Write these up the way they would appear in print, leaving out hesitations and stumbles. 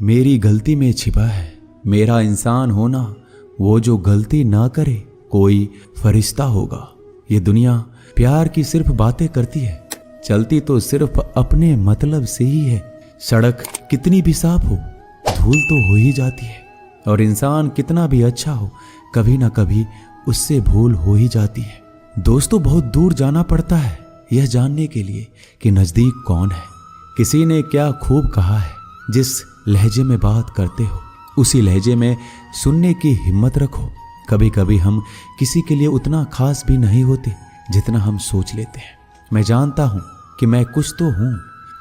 मेरी गलती में छिपा है मेरा इंसान होना। वो जो गलती ना करे कोई फरिश्ता होगा। ये दुनिया प्यार की सिर्फ बातें करती है, चलती तो सिर्फ अपने मतलब से ही है। सड़क कितनी भी साफ हो धूल तो हो ही जाती है, और इंसान कितना भी अच्छा हो कभी ना कभी उससे भूल हो ही जाती है। दोस्तों, बहुत दूर जाना पड़ता है यह जानने के लिए कि नजदीक कौन है। किसी ने क्या खूब कहा है, जिस लहजे में बात करते हो उसी लहजे में सुनने की हिम्मत रखो। कभी कभी हम किसी के लिए उतना खास भी नहीं होते जितना हम सोच लेते हैं। मैं जानता हूं कि मैं कुछ तो हूं,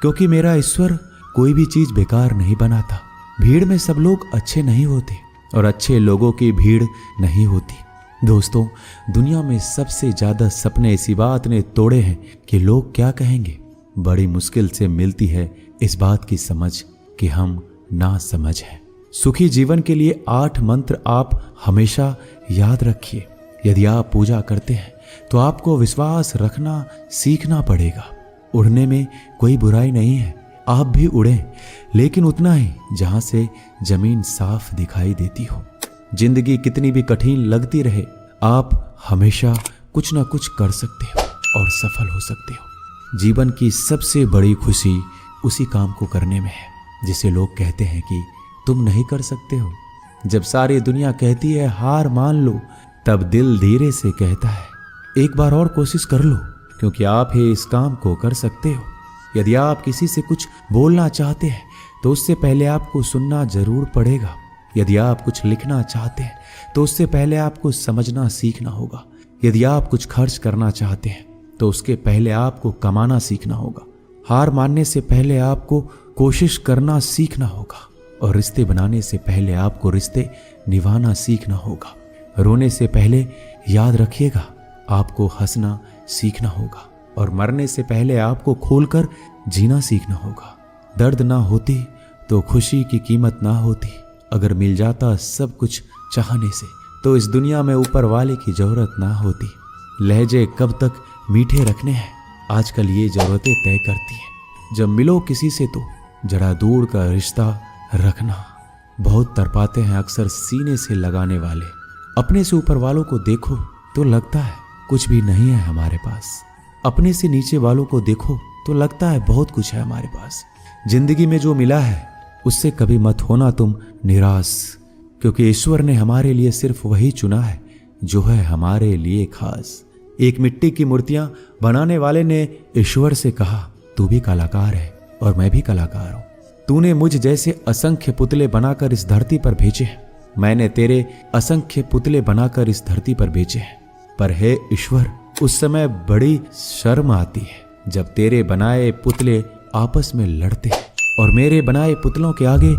क्योंकि मेरा ईश्वर कोई भी चीज बेकार नहीं बनाता। भीड़ में सब लोग अच्छे नहीं होते और अच्छे लोगों की भीड़ नहीं होती। दोस्तों, दुनिया में सबसे ज्यादा सपने इसी बात ने तोड़े हैं कि लोग क्या कहेंगे। बड़ी मुश्किल से मिलती है इस बात की समझ कि हम ना समझ हैं। सुखी जीवन के लिए 8 मंत्र आप हमेशा याद रखिए। यदि आप पूजा करते हैं तो आपको विश्वास रखना सीखना पड़ेगा। उड़ने में कोई बुराई नहीं है, आप भी उड़ें, लेकिन उतना ही जहां से जमीन साफ दिखाई देती हो। जिंदगी कितनी भी कठिन लगती रहे, आप हमेशा कुछ ना कुछ कर सकते हो और सफल हो सकते हो। जीवन की सबसे बड़ी खुशी उसी काम को करने में है जिसे लोग कहते हैं कि तुम नहीं कर सकते हो। जब सारी दुनिया कहती है हार मान लो, तब दिल धीरे से कहता है एक बार और कोशिश कर लो, क्योंकि आप ही इस काम को कर सकते हो। यदि आप किसी से कुछ बोलना चाहते हैं तो उससे पहले आपको सुनना जरूर पड़ेगा। यदि आप कुछ लिखना चाहते हैं तो उससे पहले आपको समझना सीखना होगा। यदि आप कुछ खर्च करना चाहते हैं तो उसके पहले आपको कमाना सीखना होगा। हार मानने से पहले आपको कोशिश करना सीखना होगा, और रिश्ते बनाने से पहले आपको रिश्ते निभाना सीखना होगा। रोने से पहले याद रखिएगा आपको हंसना सीखना होगा, और मरने से पहले आपको खोलकर जीना सीखना होगा। दर्द ना होती तो खुशी की कीमत ना होती। अगर मिल जाता सब कुछ चाहने से तो इस दुनिया में ऊपर वाले की जरूरत ना होती। लहजे कब तक मीठे रखने हैं आजकल ये जरूरतें तय करती हैं। जब मिलो किसी से तो जरा दूर का रिश्ता रखना। बहुत तड़पाते हैं अक्सर सीने से लगाने वाले। अपने से ऊपर वालों को देखो तो लगता है कुछ भी नहीं है हमारे पास। अपने से नीचे वालों को देखो तो लगता है बहुत कुछ है हमारे पास। जिंदगी में जो मिला है उससे कभी मत होना तुम निराश, क्योंकि ईश्वर ने हमारे लिए सिर्फ वही चुना है जो है हमारे लिए खास। एक मिट्टी की मूर्तियां बनाने वाले ने ईश्वर से कहा तू भी कलाकार है और मैं भी कलाकार हूं। तूने मुझ जैसे असंख्य पुतले बनाकर इस धरती पर भेजे हैं, मैंने तेरे असंख्य पुतले बनाकर इस धरती पर भेजे हैं। पर हे ईश्वर, उस समय बड़ी शर्म आती है जब तेरे बनाए पुतले आपस में लड़ते हैं और मेरे बनाए पुतलों के आगे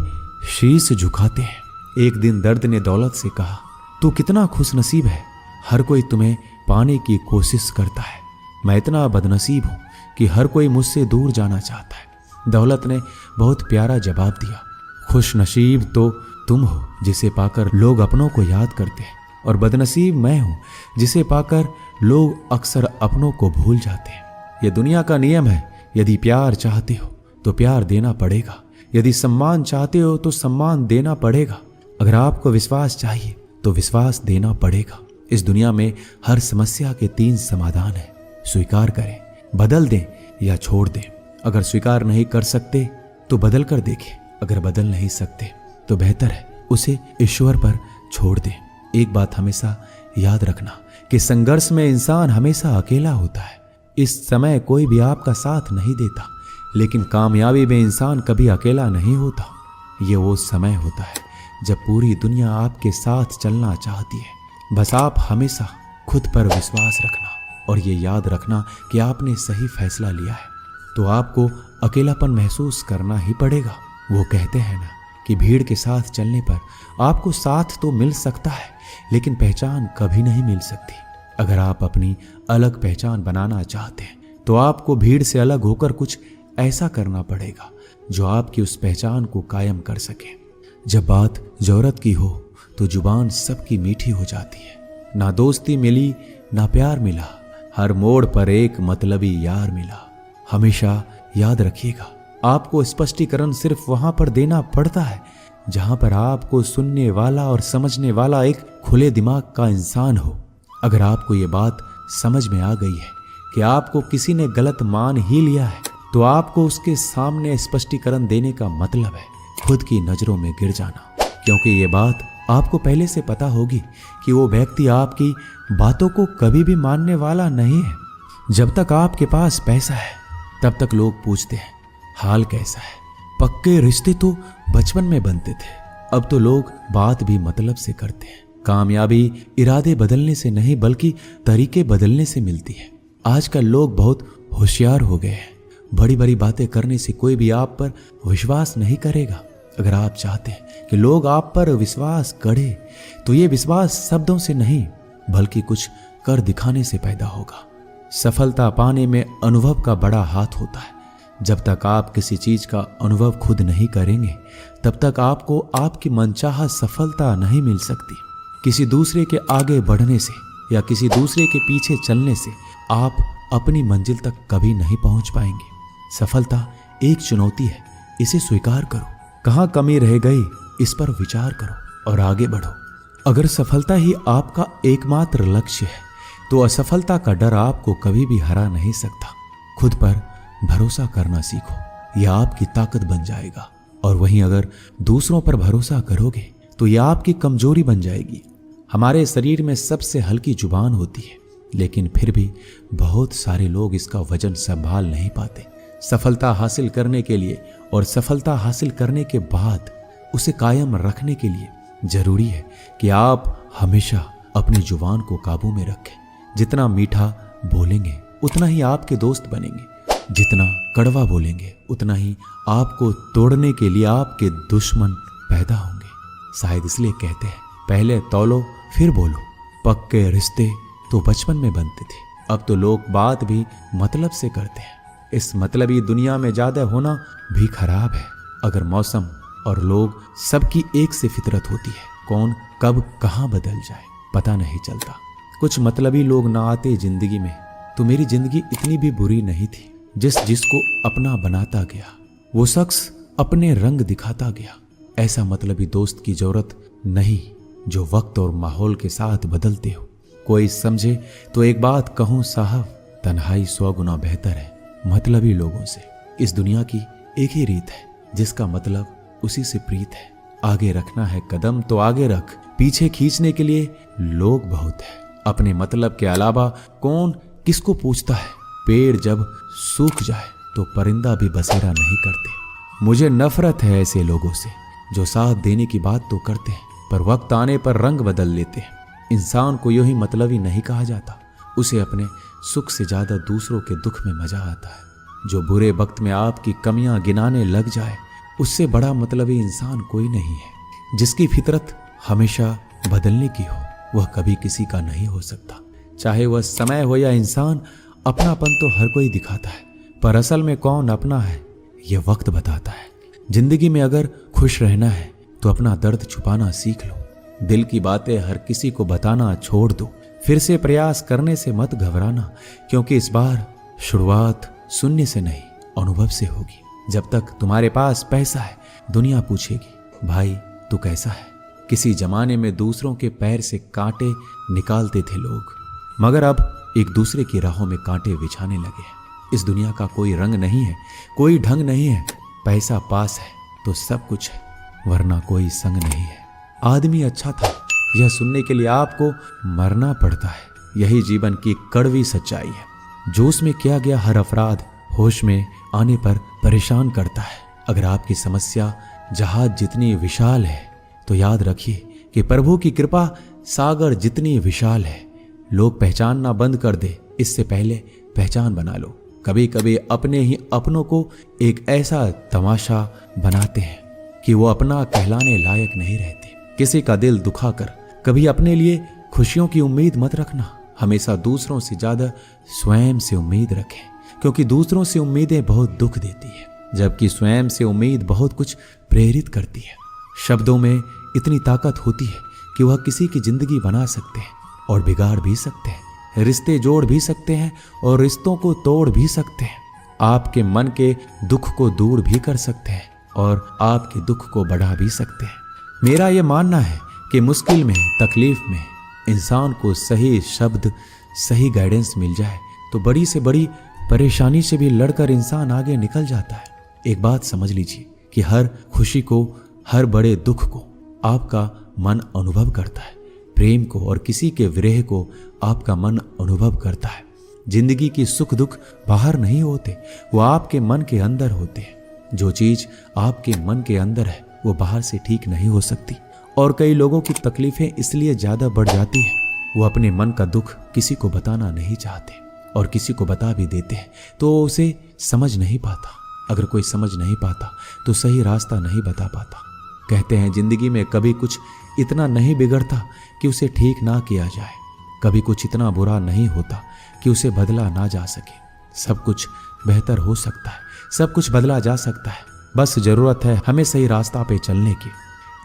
शीश झुकाते हैं। एक दिन दर्द ने दौलत से कहा तू कितना खुश नसीब है, हर कोई तुम्हें पाने की कोशिश करता है। मैं इतना बदनसीब हूं कि हर कोई मुझसे दूर जाना चाहता है। दौलत ने बहुत प्यारा जवाब दिया, खुश नसीब तो तुम हो जिसे पाकर लोग अपनों को याद करते हैं, और बदनसीब मैं हूं जिसे पाकर लोग अक्सर अपनों को भूल जाते हैं। यह दुनिया का नियम है, यदि प्यार चाहते हो तो प्यार देना पड़ेगा, यदि सम्मान चाहते हो तो सम्मान देना पड़ेगा। अगर आपको विश्वास चाहिए तो विश्वास देना पड़ेगा। इस दुनिया में हर समस्या के 3 समाधान हैं, स्वीकार करें, बदल दें या छोड़ दें। अगर स्वीकार नहीं कर सकते तो बदल कर देखें, अगर बदल नहीं सकते तो बेहतर है उसे ईश्वर पर छोड़ दें। एक बात हमेशा याद रखना कि संघर्ष में इंसान हमेशा अकेला होता है। इस समय कोई भी आपका साथ नहीं देता, लेकिन कामयाबी में इंसान कभी अकेला नहीं होता। ये वो समय होता है जब पूरी दुनिया आपके साथ चलना चाहती है। बस आप हमेशा खुद पर विश्वास रखना और ये याद रखना कि आपने सही फैसला लिया है। तो आपको अकेलापन महसूस करना ही पड़ेगा। वो कहते हैं ना कि भीड़ के साथ चलने पर आपको साथ तो मिल सकता है, लेकिन पहचान कभी नहीं मिल सकती। अगर आप अपनी अलग पहचान बनाना चाहते हैं तो आपको भीड़ से अलग होकर कुछ ऐसा करना पड़ेगा जो आपकी उस पहचान को कायम कर सके। जब बात जरूरत की हो तो जुबान सबकी मीठी हो जाती है। ना दोस्ती मिली ना प्यार मिला, हर मोड़ पर एक मतलबी यार मिला। हमेशा याद रखिएगा, आपको स्पष्टीकरण सिर्फ वहां पर देना पड़ता है जहां पर आपको सुनने वाला और समझने वाला एक खुले दिमाग का इंसान हो। अगर आपको ये बात समझ में आ गई है कि आपको किसी ने गलत मान ही लिया है, तो आपको उसके सामने स्पष्टीकरण देने का मतलब है खुद की नजरों में गिर जाना, क्योंकि ये बात आपको पहले से पता होगी कि वो व्यक्ति आपकी बातों को कभी भी मानने वाला नहीं है। जब तक आपके पास पैसा है तब तक लोग पूछते हैं हाल कैसा है। पक्के रिश्ते तो बचपन में बनते थे, अब तो लोग बात भी मतलब से करते हैं। कामयाबी इरादे बदलने से नहीं बल्कि तरीके बदलने से मिलती है। आजकल लोग बहुत होशियार हो गए हैं। बड़ी बड़ी बातें करने से कोई भी आप पर विश्वास नहीं करेगा। अगर आप चाहते हैं कि लोग आप पर विश्वास करें, तो ये विश्वास शब्दों से नहीं बल्कि कुछ कर दिखाने से पैदा होगा। सफलता पाने में अनुभव का बड़ा हाथ होता है। जब तक आप किसी चीज का अनुभव खुद नहीं करेंगे, तब तक आपको आपकी मनचाहा सफलता नहीं मिल सकती। किसी दूसरे के आगे बढ़ने से या किसी दूसरे के पीछे चलने से आप अपनी मंजिल तक कभी नहीं पहुंच पाएंगे। सफलता एक चुनौती है, इसे स्वीकार करो। कहाँ कमी रह गई, इस पर विचार करो और आगे बढ़ो। अगर सफलता ही आपका एकमात्र लक्ष्य है, तो असफलता का डर आपको कभी भी हरा नहीं सकता। खुद पर भरोसा करना सीखो, यह आपकी ताकत बन जाएगा। और वहीं अगर दूसरों पर भरोसा करोगे तो यह आपकी कमजोरी बन जाएगी। हमारे शरीर में सबसे हल्की जुबान होती है, लेकिन फिर भी बहुत सारे लोग इसका वजन संभाल नहीं पाते। सफलता हासिल करने के लिए और सफलता हासिल करने के बाद उसे कायम रखने के लिए जरूरी है कि आप हमेशा अपनी जुबान को काबू में रखें। जितना मीठा बोलेंगे उतना ही आपके दोस्त बनेंगे, जितना कड़वा बोलेंगे उतना ही आपको तोड़ने के लिए आपके दुश्मन पैदा होंगे। शायद इसलिए कहते हैं पहले तौलो फिर बोलो। पक्के रिश्ते तो बचपन में बनते थे, अब तो लोग बात भी मतलब से करते हैं। इस मतलबी दुनिया में ज्यादा होना भी खराब है। अगर मौसम और लोग सबकी एक से फितरत होती है, कौन कब कहां बदल जाए पता नहीं चलता। कुछ मतलबी लोग ना आते जिंदगी में तो मेरी जिंदगी इतनी भी बुरी नहीं थी। जिसको अपना बनाता गया वो शख्स अपने रंग दिखाता गया। ऐसा मतलबी दोस्त की जरूरत नहीं जो वक्त और माहौल के साथ बदलते हो। कोई समझे तो एक बात कहूं साहब, तन्हाई 100 गुना बेहतर है मतलबी लोगों से। इस दुनिया की एक ही रीत है, जिसका मतलब उसी से प्रीत है। आगे रखना है कदम तो आगे रख, पीछे खींचने के लिए लोग बहुत है। अपने मतलब के अलावा कौन किसको पूछता है। पेड़ जब सूख जाए तो परिंदा भी बसेरा नहीं करते। मुझे नफरत है ऐसे लोगों से जो साथ देने की बात तो करते हैं पर वक्त आने पर रंग बदल लेते हैं। इंसान को यूं ही मतलबी नहीं कहा जाता, उसे अपने सुख से ज्यादा दूसरों के दुख में मजा आता है। जो बुरे वक्त में आपकी कमियां गिनाने लग जाए, उससे बड़ा मतलबी इंसान कोई नहीं है। जिसकी फितरत हमेशा बदलने की हो, वह कभी किसी का नहीं हो सकता। चाहे वह समय हो या इंसान, अपनापन तो हर कोई दिखाता है, पर असल में कौन अपना है यह वक्त बताता है। जिंदगी में अगर खुश रहना है तो अपना दर्द छुपाना सीख लो। दिल की बातें हर किसी को बताना छोड़ दो। फिर से प्रयास करने से मत घबराना, क्योंकि इस बार शुरुआत सुनने से नहीं अनुभव से होगी। जब तक तुम्हारे पास पैसा है, दुनिया पूछेगी भाई तू कैसा है। किसी जमाने में दूसरों के पैर से कांटे निकालते थे लोग, मगर अब एक दूसरे की राहों में कांटे बिछाने लगे हैं। इस दुनिया का कोई रंग नहीं है, कोई ढंग नहीं है। पैसा पास है तो सब कुछ है, वरना कोई संग नहीं है। आदमी अच्छा था, यह सुनने के लिए आपको मरना पड़ता है। यही जीवन की कड़वी सच्चाई है। जोश में किया गया हर अपराध होश में आने पर परेशान करता है। अगर आपकी समस्या जहाज जितनी विशाल है, तो याद रखिए कि प्रभु की कृपा सागर जितनी विशाल है। लोग पहचानना बंद कर दे, इससे पहले पहचान बना लो। कभी कभी अपने ही अपनों को एक ऐसा तमाशा बनाते हैं कि वो अपना कहलाने लायक नहीं रहते। किसी का दिल दुखाकर कभी अपने लिए खुशियों की उम्मीद मत रखना। हमेशा दूसरों से ज्यादा स्वयं से उम्मीद रखें, क्योंकि दूसरों से उम्मीदें बहुत दुख देती है, जबकि स्वयं से उम्मीद बहुत कुछ प्रेरित करती है। शब्दों में इतनी ताकत होती है कि वह किसी की जिंदगी बना सकते हैं और बिगाड़ भी सकते हैं। रिश्ते जोड़ भी सकते हैं और रिश्तों को तोड़ भी सकते हैं। आपके मन के दुख को दूर भी कर सकते हैं और आपके दुख को बढ़ा भी सकते हैं। मेरा यह मानना है कि मुश्किल में, तकलीफ में इंसान को सही शब्द, सही गाइडेंस मिल जाए तो बड़ी से बड़ी परेशानी से भी लड़कर इंसान आगे निकल जाता है। एक बात समझ लीजिए कि हर खुशी को, हर बड़े दुख को आपका मन अनुभव करता है। प्रेम को और किसी के विरह को आपका मन अनुभव करता है। जिंदगी की सुख दुख बाहर नहीं होते, वो आपके मन के अंदर होते हैं। जो चीज आपके मन के अंदर है वो बाहर से ठीक नहीं हो सकती। और कई लोगों की तकलीफें इसलिए ज्यादा बढ़ जाती है, वो अपने मन का दुख किसी को बताना नहीं चाहते, और किसी को बता भी देते हैं तो उसे समझ नहीं पाता। अगर कोई समझ नहीं पाता तो सही रास्ता नहीं बता पाता। कहते हैं जिंदगी में कभी कुछ इतना नहीं बिगड़ता कि उसे ठीक ना किया जाए, कभी कुछ इतना बुरा नहीं होता कि उसे बदला ना जा सके। सब कुछ बेहतर हो सकता है, सब कुछ बदला जा सकता है, बस जरूरत है हमें सही रास्ता पे चलने की।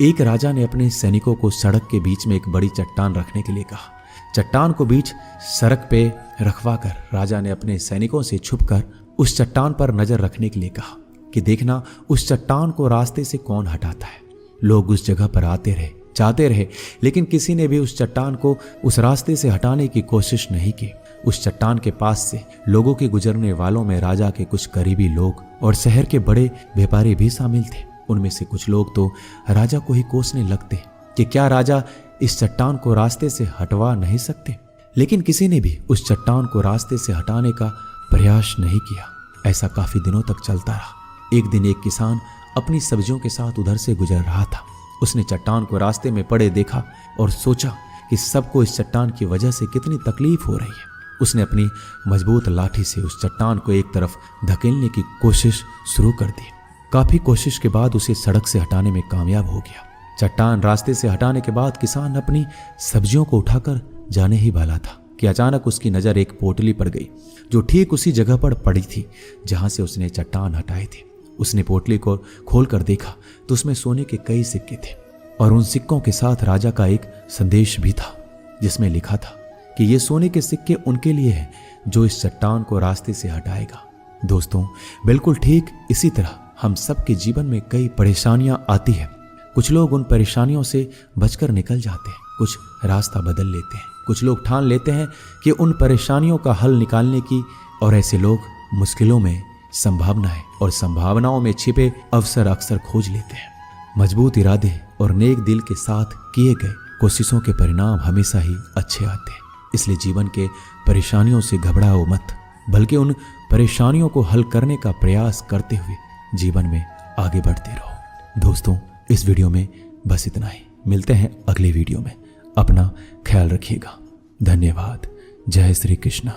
एक राजा ने अपने सैनिकों को सड़क के बीच में एक बड़ी चट्टान रखने के लिए कहा। चट्टान को बीच सड़क पे रखवाकर राजा ने अपने सैनिकों से छुपकर उस चट्टान पर नजर रखने के लिए कहा कि देखना उस चट्टान को रास्ते से कौन हटाता है। लोग उस जगह पर आते रहे, जाते रहे, लेकिन किसी ने भी उस चट्टान को उस रास्ते से हटाने की कोशिश नहीं की। उस चट्टान के पास से लोगों के गुजरने वालों में राजा के कुछ करीबी लोग और शहर के बड़े व्यापारी भी शामिल थे। उनमें से कुछ लोग तो राजा को ही कोसने लगते कि क्या राजा इस चट्टान को रास्ते से हटवा नहीं सकते, लेकिन किसी ने भी उस चट्टान को रास्ते से हटाने का प्रयास नहीं किया। ऐसा काफी दिनों तक चलता रहा। एक दिन एक किसान अपनी सब्जियों के साथ उधर से गुजर रहा था। उसने चट्टान को रास्ते में पड़े देखा और सोचा कि सबको इस चट्टान की वजह से कितनी तकलीफ हो रही है। उसने अपनी मजबूत लाठी से उस चट्टान को एक तरफ धकेलने की कोशिश शुरू कर दी। काफी कोशिश के बाद उसे सड़क से हटाने में कामयाब हो गया। चट्टान रास्ते से हटाने के बाद किसान अपनी सब्जियों को उठाकर जाने ही वाला था कि अचानक उसकी नजर एक पोटली पर गई जो ठीक उसी जगह पर पड़ी थी जहां से उसने चट्टान हटाए थे। उसने पोटली को खोलकर देखा तो उसमें सोने के कई सिक्के थे और उन सिक्कों के साथ राजा का एक संदेश भी था जिसमें लिखा था कि ये सोने के सिक्के उनके लिए हैं जो इस चट्टान को रास्ते से हटाएगा। दोस्तों, बिल्कुल ठीक इसी तरह हम सबके जीवन में कई परेशानियां आती हैं। कुछ लोग उन परेशानियों से बचकर निकल जाते हैं, कुछ रास्ता बदल लेते हैं, कुछ लोग ठान लेते हैं कि उन परेशानियों का हल निकालने की, और ऐसे लोग मुश्किलों में संभावनाएं और संभावनाओं में छिपे अवसर अक्सर खोज लेते हैं। मजबूत इरादे और नेक दिल के साथ किए गए कोशिशों के परिणाम हमेशा ही अच्छे आते हैं। इसलिए जीवन के परेशानियों से घबराओ मत, बल्कि उन परेशानियों को हल करने का प्रयास करते हुए जीवन में आगे बढ़ते रहो। दोस्तों, इस वीडियो में बस इतना ही। मिलते हैं अगले वीडियो में। अपना ख्याल रखिएगा। धन्यवाद। जय श्री कृष्ण।